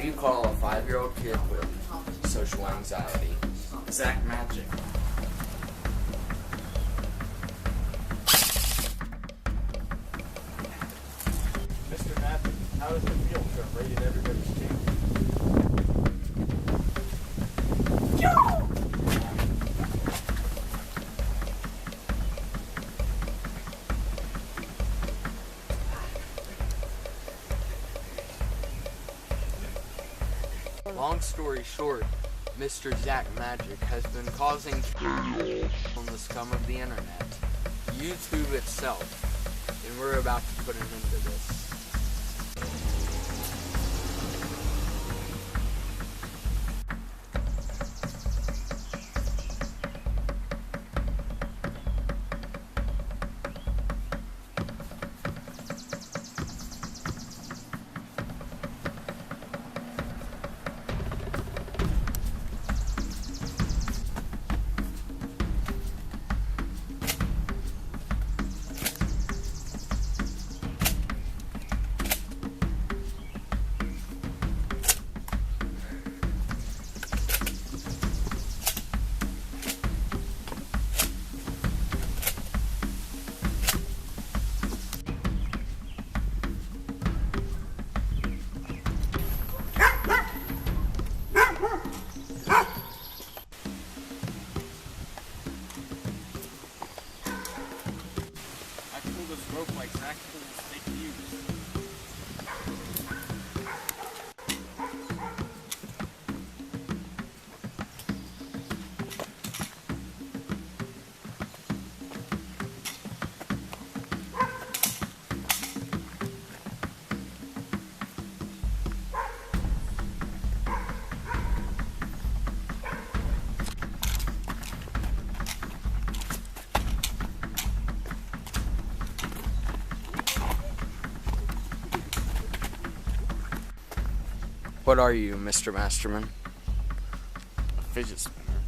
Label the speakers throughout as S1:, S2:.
S1: you call a 5-year-old kid with social anxiety?
S2: Zack Magic.
S3: Mr. Magic, how does it feel to have raided everybody's camp?
S1: Long story short, Mr. Zack Magic has been causing chaos on the scum of the internet, YouTube itself, and we're about to put an end to this.
S2: Rope like Zack pulls fake views.
S1: What are you, Mr. Masterman?
S2: A fidget spinner.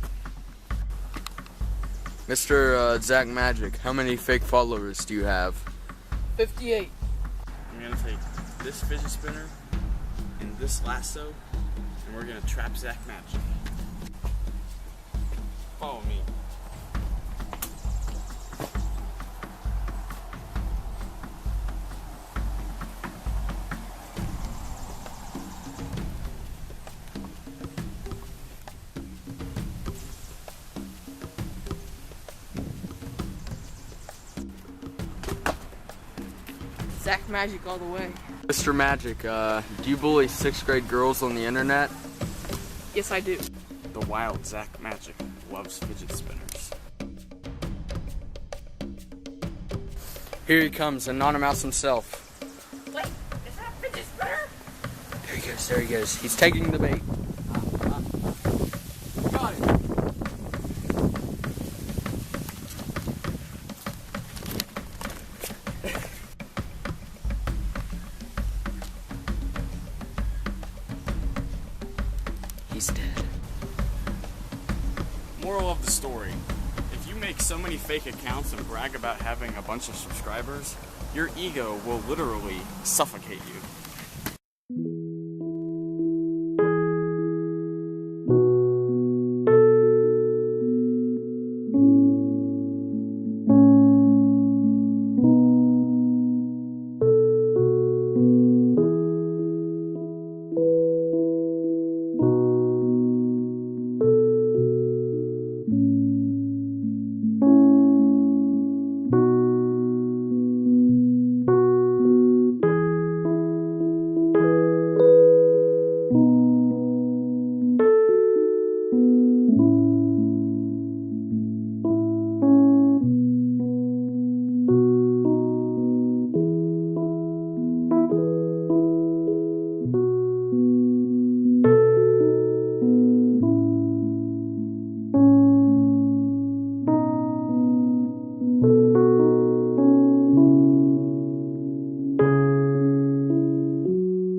S1: Mr. Zack Magic, how many fake followers do you have?
S4: 58.
S2: I'm gonna take this fidget spinner and this lasso, and we're gonna trap Zack Magic. Follow me.
S4: Zack Magic all the way.
S1: Mr. Magic, do you bully 6th grade girls on the internet?
S4: Yes, I do.
S2: The wild Zack Magic loves fidget spinners.
S1: Here he comes, Anonymous himself.
S4: Wait, is that a fidget spinner?
S1: There he goes. He's taking the bait.
S4: Got it.
S1: He's dead.
S2: Moral of the story. If you make so many fake accounts and brag about having a bunch of subscribers, your ego will literally suffocate you.